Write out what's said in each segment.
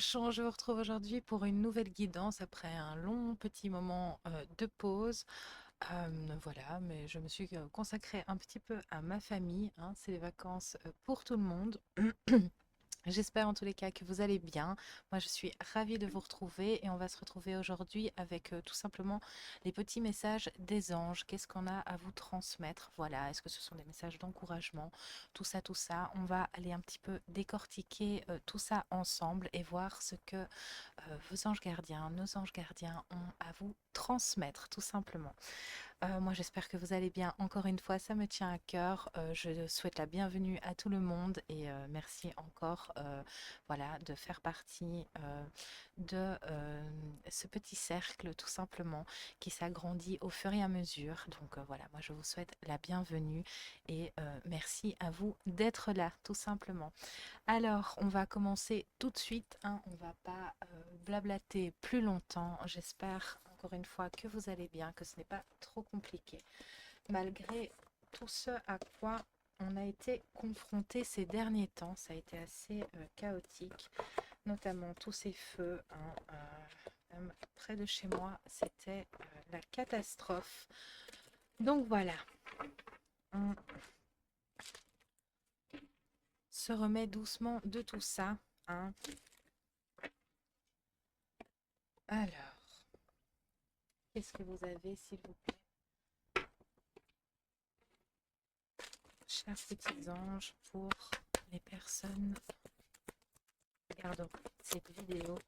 Bouchon, je vous retrouve aujourd'hui pour une nouvelle guidance après un long petit moment de pause. Voilà, mais je me suis consacrée un petit peu à ma famille, hein, c'est les vacances pour tout le monde. J'espère en tous les cas que vous allez bien. Moi, je suis ravie de vous retrouver et on va se retrouver aujourd'hui avec tout simplement les petits messages des anges. Qu'est-ce qu'on a à vous transmettre? Voilà, est-ce que ce sont des messages d'encouragement? Tout ça, tout ça. On va aller un petit peu décortiquer tout ça ensemble et voir ce que vos anges gardiens, nos anges gardiens ont à vous transmettre, tout simplement. Moi, j'espère que vous allez bien. Encore une fois, ça me tient à cœur. Je souhaite la bienvenue à tout le monde et merci encore, voilà, de faire partie de ce petit cercle, tout simplement, qui s'agrandit au fur et à mesure. Donc voilà, moi, je vous souhaite la bienvenue et merci à vous d'être là, tout simplement. Alors, on va commencer tout de suite, hein. On va pas blablater plus longtemps. J'espère encore une fois que vous allez bien, que ce n'est pas trop compliqué. Malgré tout ce à quoi on a été confronté ces derniers temps, ça a été assez chaotique, notamment tous ces feux, hein, même près de chez moi, c'était la catastrophe. Donc voilà, on se remet doucement de tout ça, hein. Alors, qu'est-ce que vous avez, s'il vous plaît, chers petits anges, pour les personnes qui regarderont cette vidéo?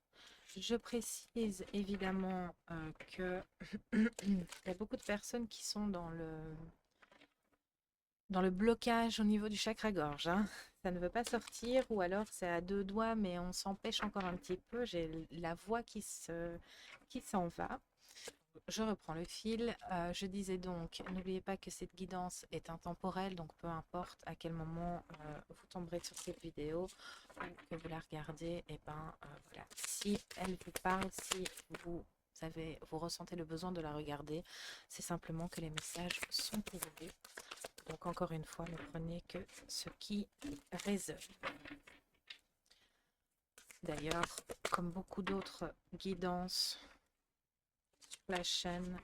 Je précise évidemment que il y a beaucoup de personnes qui sont dans le blocage au niveau du chakra-gorge, hein. Ça ne veut pas sortir, ou alors c'est à deux doigts, mais on s'empêche encore un petit peu. J'ai la voix qui s'en va. Je reprends le fil. Je disais donc, n'oubliez pas que cette guidance est intemporelle, donc peu importe à quel moment vous tomberez sur cette vidéo ou que vous la regardez, et ben voilà. Si elle vous parle, si vous ressentez le besoin de la regarder, c'est simplement que les messages sont pour vous. Donc encore une fois, ne prenez que ce qui résonne. D'ailleurs, comme beaucoup d'autres guidances sur la chaîne,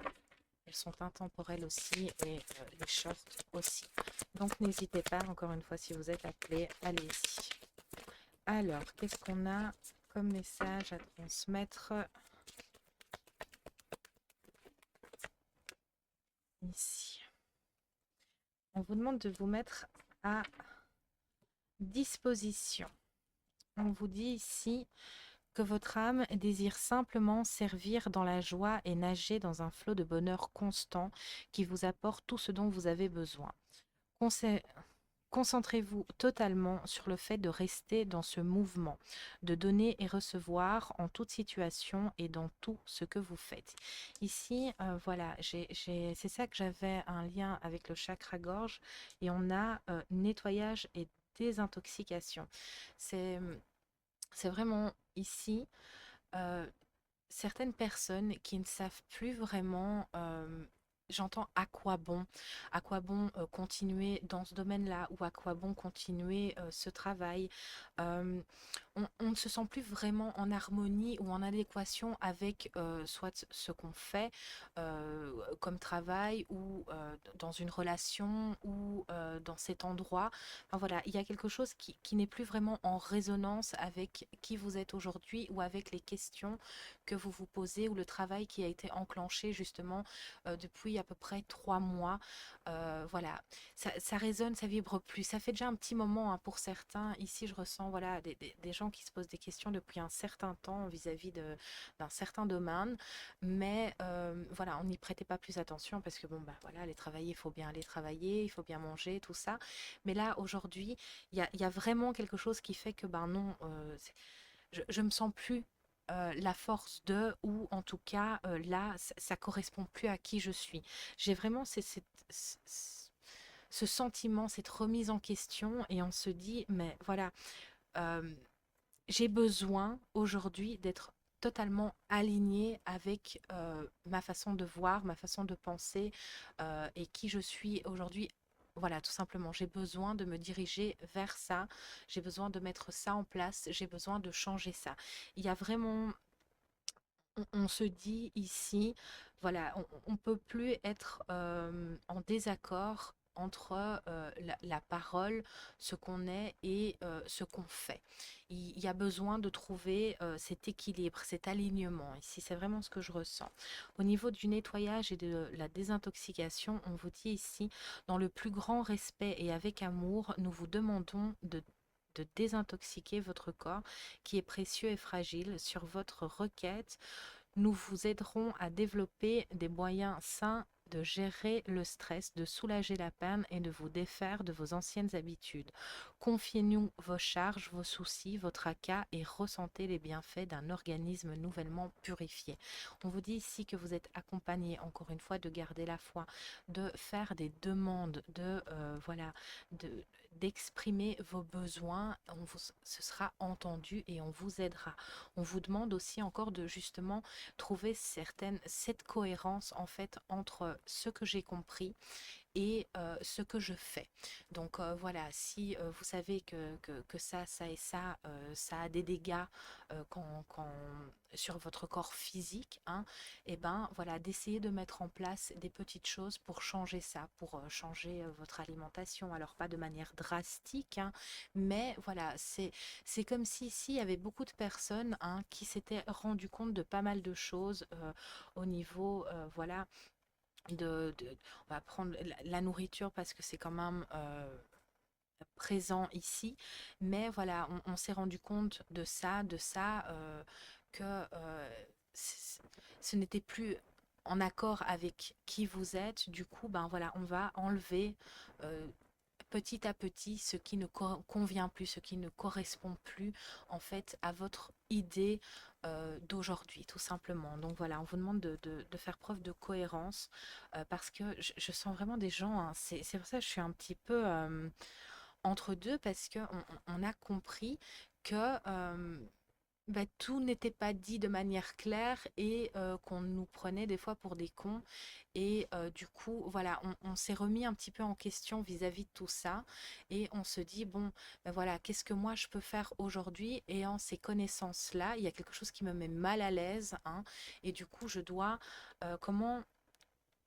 elles sont intemporelles aussi et les shorts aussi. Donc n'hésitez pas, encore une fois, si vous êtes appelé, allez-y. Alors, qu'est-ce qu'on a comme message à transmettre ici? On vous demande de vous mettre à disposition. On vous dit ici que votre âme désire simplement servir dans la joie et nager dans un flot de bonheur constant qui vous apporte tout ce dont vous avez besoin. Conse- Concentrez-vous totalement sur le fait de rester dans ce mouvement, de donner et recevoir en toute situation et dans tout ce que vous faites. Ici, voilà, c'est ça que j'avais un lien avec le chakra-gorge et on a nettoyage et désintoxication. C'est, c'est vraiment ici euh, certaines personnes qui ne savent plus vraiment, j'entends à quoi bon continuer dans ce domaine-là ou à quoi bon continuer ce travail. Euh, on ne se sent plus vraiment en harmonie ou en adéquation avec soit ce qu'on fait comme travail ou dans une relation ou dans cet endroit. Enfin, voilà, il y a quelque chose qui n'est plus vraiment en résonance avec qui vous êtes aujourd'hui ou avec les questions que vous vous posez ou le travail qui a été enclenché justement depuis à peu près 3 mois. Voilà, ça résonne, ça vibre plus. Ça fait déjà un petit moment, hein, pour certains. Ici, je ressens voilà, des gens qui se posent des questions depuis un certain temps vis-à-vis d'un certain domaine. Mais voilà, on n'y prêtait pas plus attention parce que bon, bah voilà, aller travailler, il faut bien aller travailler, il faut bien manger, tout ça. Mais là, aujourd'hui, il y a vraiment quelque chose qui fait que, ben non, je me sens plus la force de, ou en tout cas, là, ça correspond plus à qui je suis. J'ai vraiment ce sentiment, cette remise en question, et on se dit, mais voilà, euh, j'ai besoin aujourd'hui d'être totalement alignée avec ma façon de voir, ma façon de penser et qui je suis aujourd'hui voilà, tout simplement, j'ai besoin de me diriger vers ça, j'ai besoin de mettre ça en place, j'ai besoin de changer ça. Il y a vraiment, on se dit ici, voilà, on ne peut plus être en désaccord entre la parole, ce qu'on est et ce qu'on fait. Il y a besoin de trouver cet équilibre, cet alignement. Ici, c'est vraiment ce que je ressens. Au niveau du nettoyage et de la désintoxication, on vous dit ici, dans le plus grand respect et avec amour, nous vous demandons de désintoxiquer votre corps qui est précieux et fragile sur votre requête. Nous vous aiderons à développer des moyens sains de gérer le stress, de soulager la peine et de vous défaire de vos anciennes habitudes. Confiez-nous vos charges, vos soucis, vos tracas et ressentez les bienfaits d'un organisme nouvellement purifié. On vous dit ici que vous êtes accompagné, encore une fois, de garder la foi, de faire des demandes, voilà, de d'exprimer vos besoins. Ce sera entendu et on vous aidera. On vous demande aussi encore de justement trouver cette cohérence en fait entre ce que j'ai compris et ce que je fais. Donc voilà, si vous savez que ça et ça a des dégâts sur votre corps physique, hein, et ben voilà, d'essayer de mettre en place des petites choses pour changer ça, pour changer votre alimentation. Alors pas de manière drastique, hein, mais voilà, c'est comme si ici il y avait beaucoup de personnes, hein, qui s'étaient rendu compte de pas mal de choses au niveau, voilà, on va prendre la nourriture parce que c'est quand même présent ici, mais voilà, on s'est rendu compte de ça, que c- ce n'était plus en accord avec qui vous êtes. Du coup, ben voilà, on va enlever euh, petit à petit ce qui ne convient plus, ce qui ne correspond plus en fait à votre idée d'aujourd'hui, tout simplement. Donc voilà, on vous demande de faire preuve de cohérence parce que je sens vraiment des gens, hein, c'est pour ça que je suis un petit peu entre deux parce qu'on on a compris que bah, tout n'était pas dit de manière claire et qu'on nous prenait des fois pour des cons. Et du coup, voilà, on s'est remis un petit peu en question vis-à-vis de tout ça. Et on se dit, bon, ben voilà, qu'est-ce que moi je peux faire aujourd'hui? Et en ces connaissances-là, il y a quelque chose qui me met mal à l'aise, hein, et du coup, comment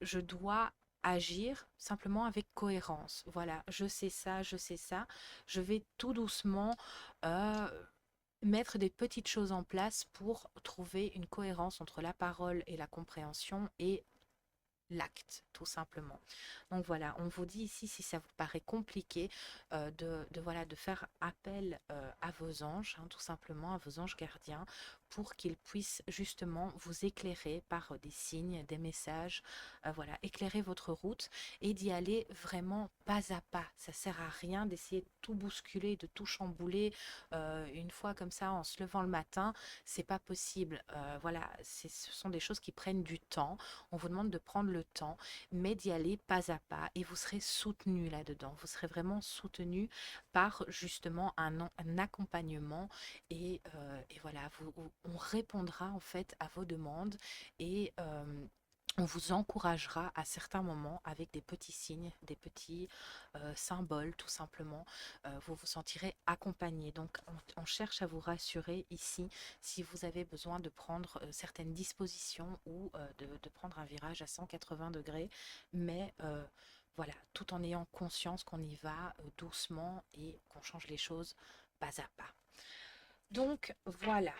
je dois agir simplement avec cohérence. Voilà, je sais ça, je sais ça. Je vais tout doucement euh, mettre des petites choses en place pour trouver une cohérence entre la parole et la compréhension et l'acte, tout simplement. Donc voilà, on vous dit ici, si ça vous paraît compliqué, voilà, de faire appel à vos anges, hein, tout simplement, à vos anges gardiens, pour qu'ils puissent justement vous éclairer par des signes, des messages, voilà, éclairer votre route et d'y aller vraiment pas à pas. Ça sert à rien d'essayer de tout bousculer, de tout chambouler une fois comme ça en se levant le matin. C'est pas possible. Voilà, ce sont des choses qui prennent du temps. On vous demande de prendre le temps, mais d'y aller pas à pas et vous serez soutenu là-dedans. Vous serez vraiment soutenu par justement un accompagnement et voilà, on répondra en fait à vos demandes et on vous encouragera à certains moments avec des petits signes, des petits symboles tout simplement. Vous vous sentirez accompagné. Donc on cherche à vous rassurer ici si vous avez besoin de prendre certaines dispositions ou de prendre un virage à 180 degrés. Mais voilà, tout en ayant conscience qu'on y va doucement et qu'on change les choses pas à pas. Donc voilà,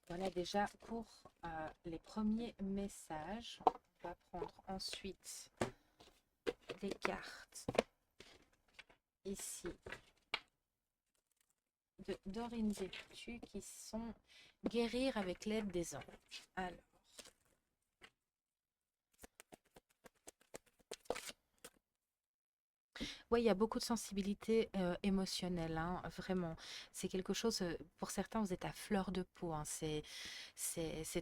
voilà déjà pour les premiers messages. On va prendre ensuite des cartes ici de Dorine Zeptu qui sont guérir avec l'aide des anges. Alors, Oui, il y a beaucoup de sensibilité émotionnelle, hein, vraiment. C'est quelque chose, pour certains, vous êtes à fleur de peau, hein, c'est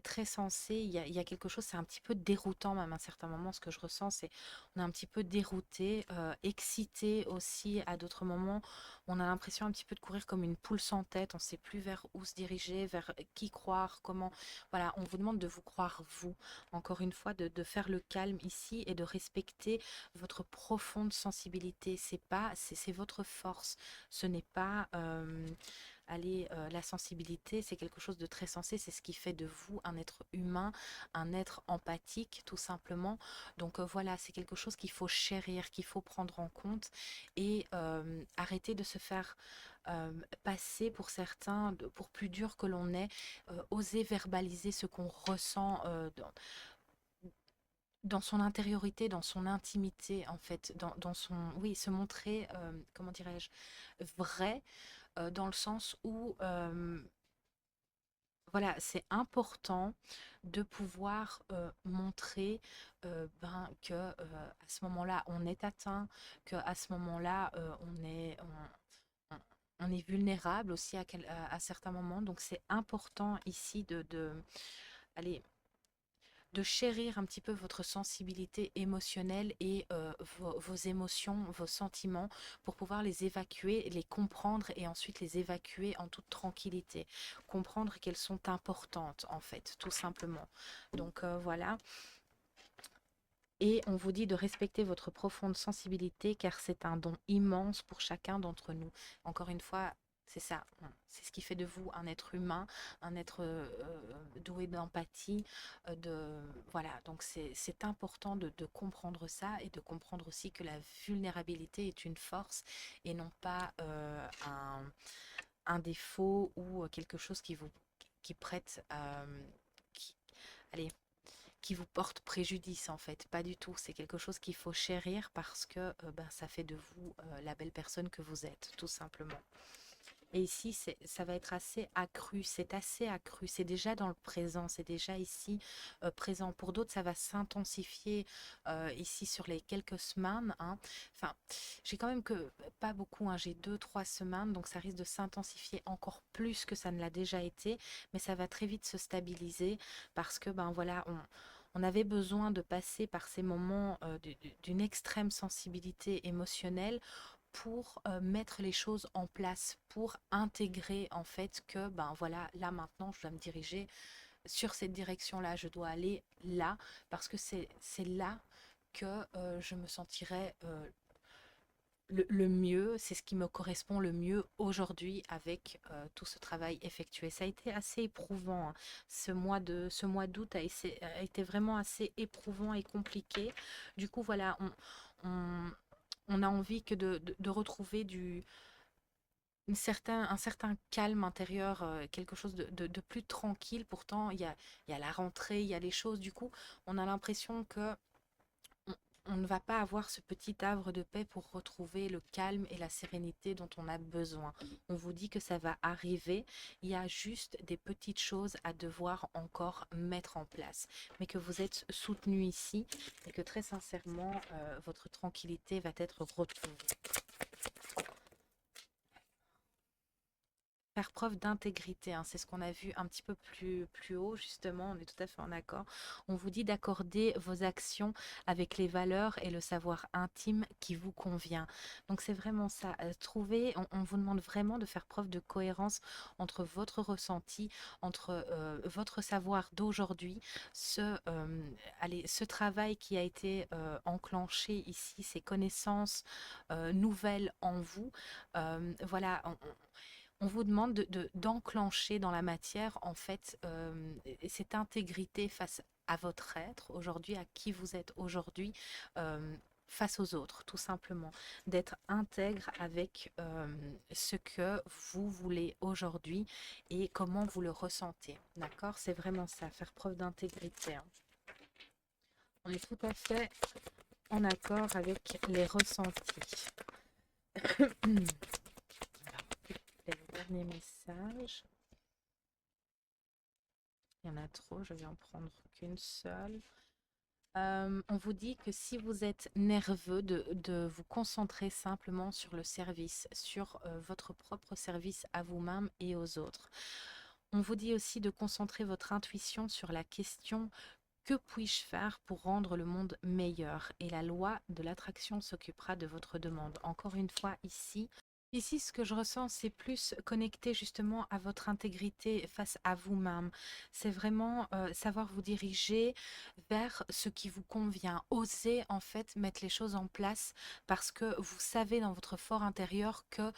très sensé. Il y a quelque chose, c'est un petit peu déroutant, même à un certain moment. Ce que je ressens, c'est on est un petit peu dérouté, excité aussi à d'autres moments. On a l'impression un petit peu de courir comme une poule sans tête. On ne sait plus vers où se diriger, vers qui croire, comment. Voilà, on vous demande de vous croire, vous. Encore une fois, de faire le calme ici et de respecter votre profonde sensibilité. C'est votre force. Ce n'est pas, allez, la sensibilité, c'est quelque chose de très sensé. C'est ce qui fait de vous un être humain, un être empathique, tout simplement. Donc voilà, c'est quelque chose qu'il faut chérir, qu'il faut prendre en compte et arrêter de se faire passer pour certains, pour plus dur que l'on est, oser verbaliser ce qu'on ressent dans son intériorité, dans son intimité, en fait, dans son, oui, se montrer, comment dirais-je, vrai, dans le sens où, voilà, c'est important de pouvoir montrer que à ce moment-là, on est atteint, que à ce moment-là, on, on est vulnérable aussi à certains moments. Donc, c'est important ici allez, de chérir un petit peu votre sensibilité émotionnelle et vos émotions, vos sentiments, pour pouvoir les évacuer, les comprendre et ensuite les évacuer en toute tranquillité. Comprendre qu'elles sont importantes, en fait, tout simplement. Donc voilà. Et on vous dit de respecter votre profonde sensibilité car c'est un don immense pour chacun d'entre nous. Encore une fois, c'est ça, c'est ce qui fait de vous un être humain, un être doué d'empathie. Voilà, donc c'est important de comprendre ça et de comprendre aussi que la vulnérabilité est une force et non pas un défaut ou quelque chose qui prête, qui, allez, qui vous porte préjudice en fait, pas du tout. C'est quelque chose qu'il faut chérir parce que ben, ça fait de vous la belle personne que vous êtes, tout simplement. Et ici, ça va être assez accru, c'est assez accru, c'est déjà dans le présent, c'est déjà ici présent. Pour d'autres, ça va s'intensifier ici sur les quelques semaines, hein. Enfin, j'ai quand même que pas beaucoup, hein. J'ai 2, 3 semaines, donc ça risque de s'intensifier encore plus que ça ne l'a déjà été, mais ça va très vite se stabiliser parce que ben voilà, on avait besoin de passer par ces moments d'une extrême sensibilité émotionnelle pour mettre les choses en place, pour intégrer en fait que ben voilà, là maintenant je dois me diriger sur cette direction-là, je dois aller là parce que c'est là que je me sentirai le mieux, c'est ce qui me correspond le mieux aujourd'hui avec tout ce travail effectué. Ça a été assez éprouvant, hein. Ce mois d'août a été vraiment assez éprouvant et compliqué. Du coup, voilà, on, on a envie que de retrouver un certain calme intérieur, quelque chose de plus tranquille. Pourtant, il y a la rentrée, il y a les choses. Du coup, on a l'impression que on, on ne va pas avoir ce petit havre de paix pour retrouver le calme et la sérénité dont on a besoin. On vous dit que ça va arriver. Il y a juste des petites choses à devoir encore mettre en place. Mais que vous êtes soutenu ici et que très sincèrement, votre tranquillité va être retrouvée. Faire preuve d'intégrité, hein, c'est ce qu'on a vu un petit peu plus haut, justement, on est tout à fait en accord. On vous dit d'accorder vos actions avec les valeurs et le savoir intime qui vous convient. Donc c'est vraiment ça, on vous demande vraiment de faire preuve de cohérence entre votre ressenti, entre votre savoir d'aujourd'hui, ce travail qui a été enclenché ici, ces connaissances nouvelles en vous. Voilà, on vous demande d'enclencher dans la matière, en fait, cette intégrité face à votre être aujourd'hui, à qui vous êtes aujourd'hui, face aux autres, tout simplement. D'être intègre avec ce que vous voulez aujourd'hui et comment vous le ressentez. D'accord? C'est vraiment ça, faire preuve d'intégrité, hein. On est tout à fait en accord avec les ressentis. Le dernier message. Il y en a trop, je vais en prendre qu'une seule. On vous dit que si vous êtes nerveux, de vous concentrer simplement sur le service, sur votre propre service à vous-même et aux autres. On vous dit aussi de concentrer votre intuition sur la question: que puis-je faire pour rendre le monde meilleur? Et la loi de l'attraction s'occupera de votre demande. Encore une fois, ici, ce que je ressens, c'est plus connecté justement à votre intégrité face à vous-même. C'est vraiment savoir vous diriger vers ce qui vous convient. Oser en fait mettre les choses en place parce que vous savez dans votre fort intérieur que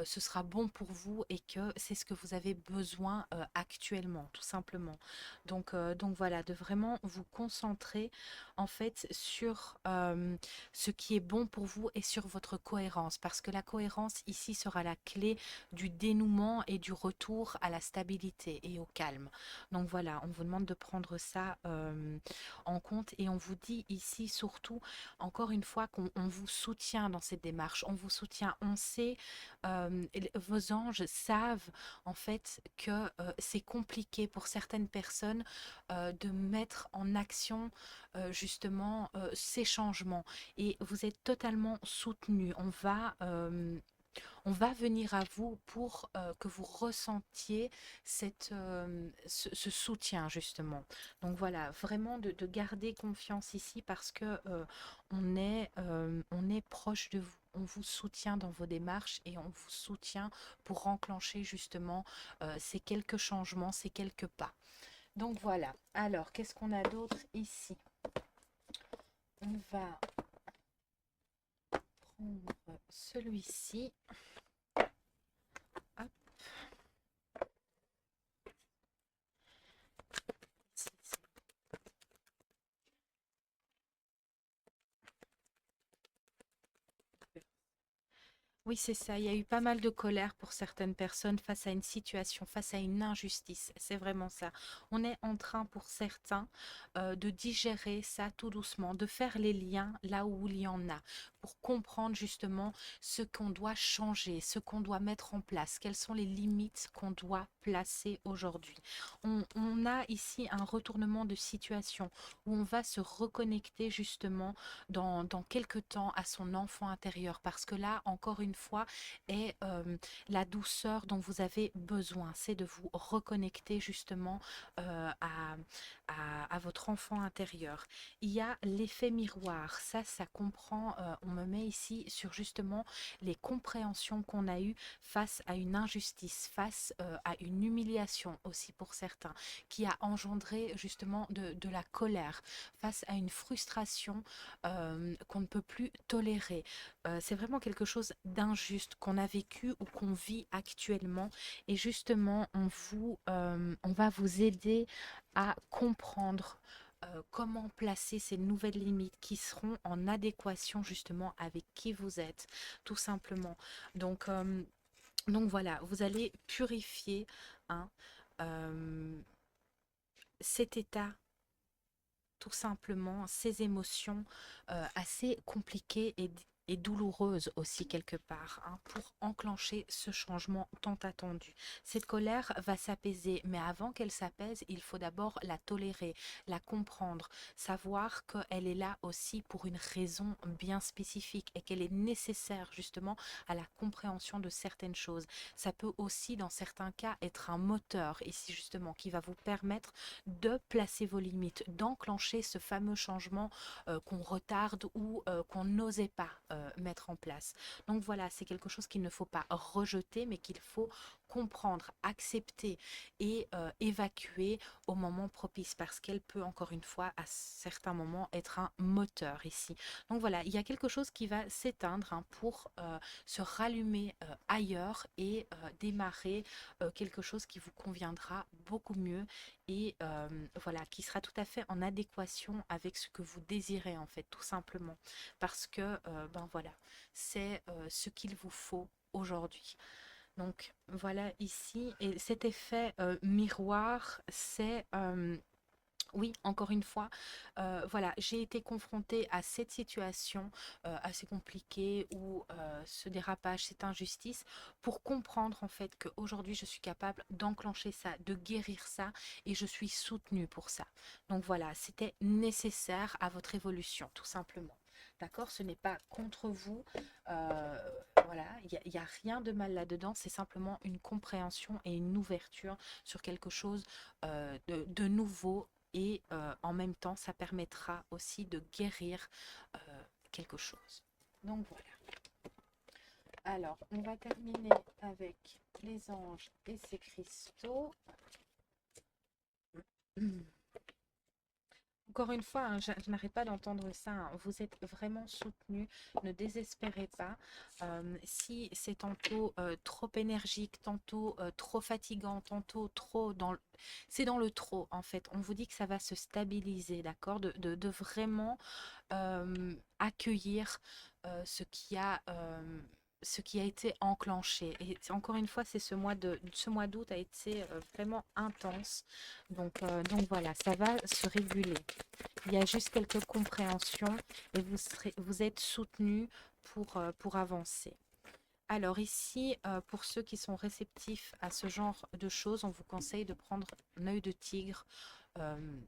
ce sera bon pour vous et que c'est ce que vous avez besoin actuellement, tout simplement. Donc voilà, de vraiment vous concentrer en fait sur ce qui est bon pour vous et sur votre cohérence, parce que la cohérence ici sera la clé du dénouement et du retour à la stabilité et au calme. Donc voilà, on vous demande de prendre ça en compte et on vous dit ici surtout, encore une fois, qu'on vous soutient dans cette démarche, on vous soutient, on sait, vos anges savent en fait que c'est compliqué pour certaines personnes de mettre en action justement ces changements et vous êtes totalement soutenu. On va venir à vous pour que vous ressentiez ce soutien justement. Donc voilà, vraiment de garder confiance ici parce que on est proche de vous. On vous soutient dans vos démarches et on vous soutient pour enclencher justement ces quelques changements, ces quelques pas. Donc voilà. Alors, qu'est-ce qu'on a d'autre ici? On va prendre celui-ci. Hop, ici. Oui, c'est ça. Il y a eu pas mal de colère pour certaines personnes face à une situation, face à une injustice. C'est vraiment ça. On est en train, pour certains, de digérer ça tout doucement, de faire les liens là où il y en a, pour comprendre justement ce qu'on doit changer, ce qu'on doit mettre en place, quelles sont les limites qu'on doit placer aujourd'hui. On a ici un retournement de situation où on va se reconnecter justement dans quelques temps à son enfant intérieur parce que là, encore une fois, est la douceur dont vous avez besoin. C'est de vous reconnecter justement à votre enfant intérieur. Il y a l'effet miroir. Ça comprend, on me met ici sur justement les compréhensions qu'on a eues face à une injustice, face à une humiliation aussi pour certains, qui a engendré justement de la colère, face à une frustration qu'on ne peut plus tolérer. C'est vraiment quelque chose d'injuste qu'on a vécu ou qu'on vit actuellement. Et justement, on va vous aider à comprendre comment placer ces nouvelles limites qui seront en adéquation justement avec qui vous êtes, tout simplement. Donc, euh, donc voilà, vous allez purifier hein, euh, cet état tout simplement ces émotions assez compliquées et douloureuses aussi quelque part hein, pour enclencher ce changement tant attendu. Cette colère va s'apaiser, mais avant qu'elle s'apaise, il faut d'abord la tolérer, la comprendre, savoir qu'elle est là aussi pour une raison bien spécifique et qu'elle est nécessaire justement à la compréhension de certaines choses. Ça peut aussi dans certains cas être un moteur ici justement qui va vous permettre de placer vos limites, d'enclencher ce fameux changement qu'on retarde ou qu'on n'osait pas mettre en place. Donc voilà, c'est quelque chose qu'il ne faut pas rejeter, mais qu'il faut comprendre, accepter et évacuer au moment propice, parce qu'elle peut encore une fois à certains moments être un moteur ici. Donc voilà, il y a quelque chose qui va s'éteindre hein, pour se rallumer ailleurs et démarrer quelque chose qui vous conviendra beaucoup mieux et voilà, qui sera tout à fait en adéquation avec ce que vous désirez en fait, tout simplement. Parce que, ben voilà, c'est ce qu'il vous faut aujourd'hui. Donc voilà ici, et cet effet miroir, c'est Oui, encore une fois, voilà, j'ai été confrontée à cette situation assez compliquée où ce dérapage, cette injustice, pour comprendre en fait qu'aujourd'hui je suis capable d'enclencher ça, de guérir ça, et je suis soutenue pour ça. Donc voilà, c'était nécessaire à votre évolution, tout simplement. D'accord? Ce n'est pas contre vous. euh, voilà, il y a rien de mal là-dedans. C'est simplement une compréhension et une ouverture sur quelque chose de nouveau et en même temps, ça permettra aussi de guérir quelque chose. Donc voilà. Alors, on va terminer avec les anges et ses cristaux. Encore une fois, hein, je n'arrête pas d'entendre ça, hein. Vous êtes vraiment soutenu. Ne désespérez pas. Si c'est tantôt trop énergique, tantôt trop fatigant, tantôt trop dans le... C'est dans le trop, en fait. On vous dit que ça va se stabiliser, d'accord? De vraiment accueillir ce qui a... ce qui a été enclenché. Et encore une fois, c'est ce mois d'août a été vraiment intense. Donc voilà, ça va se réguler. Il y a juste quelques compréhensions et vous êtes soutenu pour avancer. Alors ici, pour ceux qui sont réceptifs à ce genre de choses, on vous conseille de prendre un œil de tigre euh,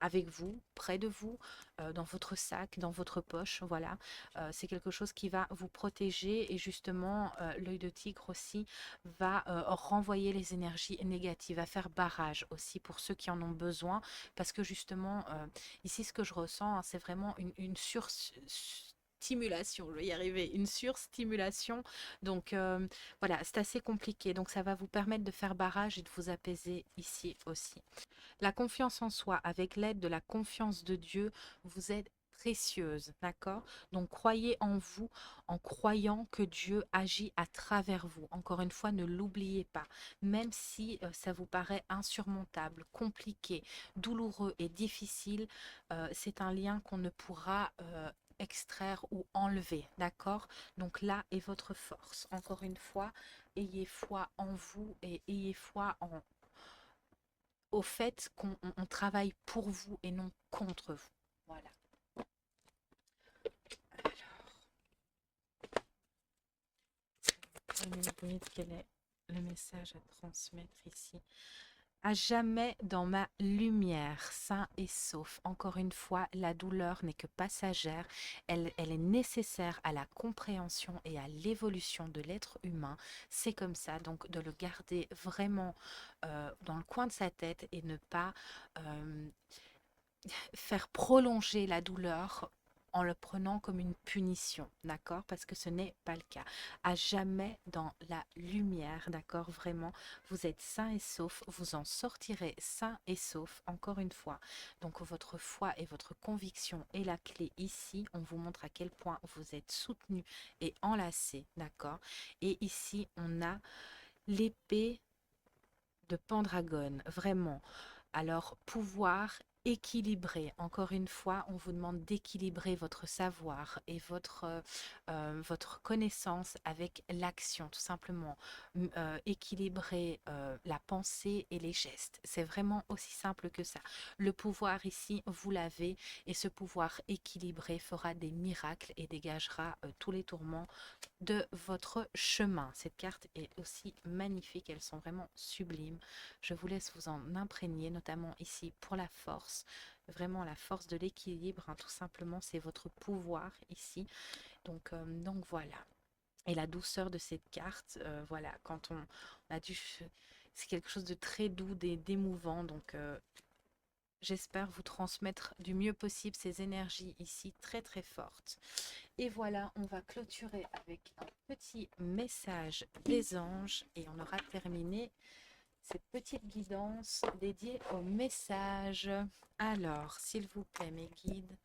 avec vous, près de vous, dans votre sac, dans votre poche. Voilà, c'est quelque chose qui va vous protéger et justement, l'œil de tigre aussi va renvoyer les énergies négatives, va faire barrage aussi pour ceux qui en ont besoin, parce que justement, ici, ce que je ressens, hein, c'est vraiment une stimulation, je vais y arriver, une surstimulation. Donc voilà, c'est assez compliqué. Donc ça va vous permettre de faire barrage et de vous apaiser ici aussi. La confiance en soi, avec l'aide de la confiance de Dieu, vous êtes précieuse, d'accord? Donc croyez en vous en croyant que Dieu agit à travers vous. Encore une fois, ne l'oubliez pas. Même si ça vous paraît insurmontable, compliqué, douloureux et difficile, c'est un lien qu'on ne pourra extraire ou enlever, d'accord? Donc là est votre force. Encore une fois, ayez foi en vous et ayez foi au fait qu'on travaille pour vous et non contre vous. Voilà. Alors, quel est le message à transmettre ici? À jamais dans ma lumière, sain et sauf. Encore une fois, la douleur n'est que passagère. Elle est nécessaire à la compréhension et à l'évolution de l'être humain. C'est comme ça, donc de le garder vraiment dans le coin de sa tête et ne pas faire prolonger la douleur en le prenant comme une punition, d'accord? Parce que ce n'est pas le cas. À jamais dans la lumière, d'accord? Vraiment, vous êtes sain et sauf, vous en sortirez sain et sauf, encore une fois. Donc votre foi et votre conviction est la clé ici. On vous montre à quel point vous êtes soutenu et enlacé, d'accord? Et ici, on a l'épée de Pendragon, vraiment. Alors, pouvoir équilibrer, encore une fois, on vous demande d'équilibrer votre savoir et votre connaissance avec l'action, tout simplement. Équilibrer la pensée et les gestes. C'est vraiment aussi simple que ça. Le pouvoir ici, vous l'avez, et ce pouvoir équilibré fera des miracles et dégagera tous les tourments de votre chemin. Cette carte est aussi magnifique, elles sont vraiment sublimes. Je vous laisse vous en imprégner, notamment ici pour la force, vraiment la force de l'équilibre, hein, tout simplement, c'est votre pouvoir ici. Donc voilà. Et la douceur de cette carte, voilà, quand on a dû... C'est quelque chose de très doux, d'émouvant, donc j'espère vous transmettre du mieux possible ces énergies ici très très fortes. Et voilà, on va clôturer avec un petit message des anges et on aura terminé cette petite guidance dédiée aux messages. Alors, s'il vous plaît, mes guides,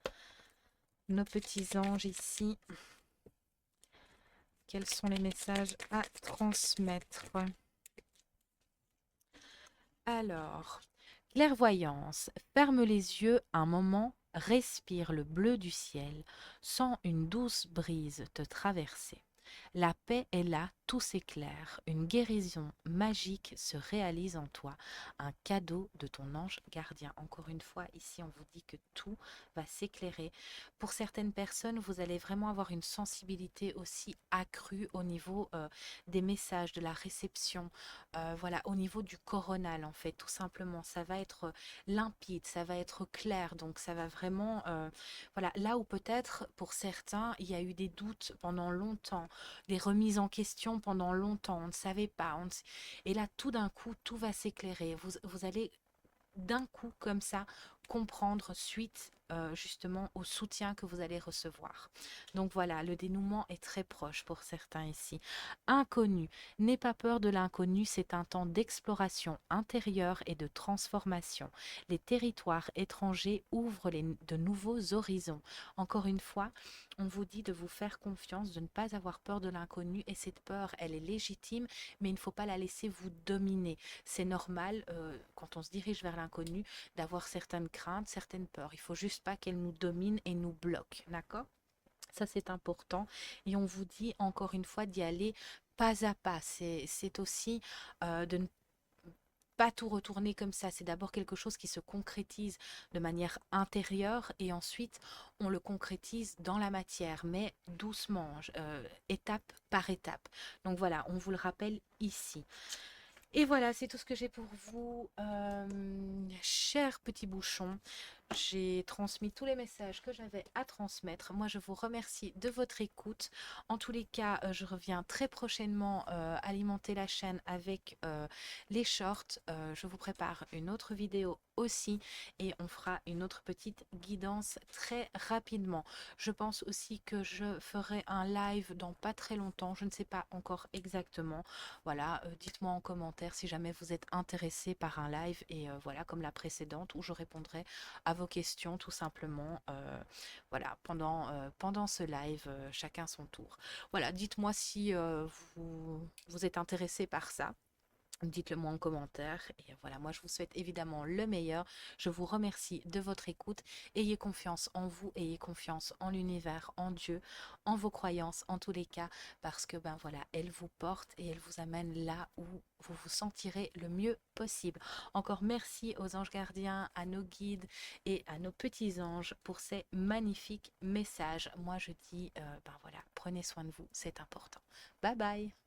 nos petits anges ici, quels sont les messages à transmettre? Alors, clairvoyance, ferme les yeux un moment, respire le bleu du ciel, sens une douce brise te traverser. La paix est là tout s'éclaire, une guérison magique se réalise en toi, un cadeau de ton ange gardien. Encore une fois, ici, on vous dit que tout va s'éclairer. Pour certaines personnes, vous allez vraiment avoir une sensibilité aussi accrue au niveau des messages, de la réception, voilà, au niveau du coronal, en fait, tout simplement. Ça va être limpide, ça va être clair, donc ça va vraiment, voilà, là où peut-être pour certains, il y a eu des doutes pendant longtemps, des remises en question pendant longtemps, on ne savait pas. Et là, tout d'un coup, tout va s'éclairer. Vous allez d'un coup comme ça comprendre suite justement au soutien que vous allez recevoir. Donc voilà, le dénouement est très proche pour certains ici. Inconnu, n'aie pas peur de l'inconnu, c'est un temps d'exploration intérieure et de transformation. Les territoires étrangers ouvrent de nouveaux horizons. Encore une fois, on vous dit de vous faire confiance, de ne pas avoir peur de l'inconnu, et cette peur, elle est légitime, mais il ne faut pas la laisser vous dominer. C'est normal, quand on se dirige vers l'inconnu, d'avoir certaines craintes, certaines peurs. Il faut juste pas qu'elles nous dominent et nous bloquent, d'accord? Ça, c'est important. Et on vous dit encore une fois d'y aller pas à pas. C'est aussi de ne pas tout retourner comme ça. C'est d'abord quelque chose qui se concrétise de manière intérieure et ensuite on le concrétise dans la matière, mais doucement, étape par étape. Donc voilà, on vous le rappelle ici. Et voilà, c'est tout ce que j'ai pour vous, cher petit bouchon. J'ai transmis tous les messages que j'avais à transmettre. Moi, je vous remercie de votre écoute. En tous les cas, je reviens très prochainement alimenter la chaîne avec les shorts. Je vous prépare une autre vidéo aussi et on fera une autre petite guidance très rapidement. Je pense aussi que je ferai un live dans pas très longtemps. Je ne sais pas encore exactement. Voilà, dites-moi en commentaire si jamais vous êtes intéressé par un live et voilà, comme la précédente où je répondrai à vos questions tout simplement. Voilà, pendant ce live, chacun son tour. Voilà, dites-moi si vous êtes intéressé par ça. Dites-le moi en commentaire. Et voilà, moi je vous souhaite évidemment le meilleur. Je vous remercie de votre écoute. Ayez confiance en vous, ayez confiance en l'univers, en Dieu, en vos croyances, en tous les cas, parce que ben voilà, elle vous porte et elle vous amène là où vous vous sentirez le mieux possible. Encore merci aux anges gardiens, à nos guides et à nos petits anges pour ces magnifiques messages. Moi je dis, ben voilà, prenez soin de vous, c'est important. Bye bye.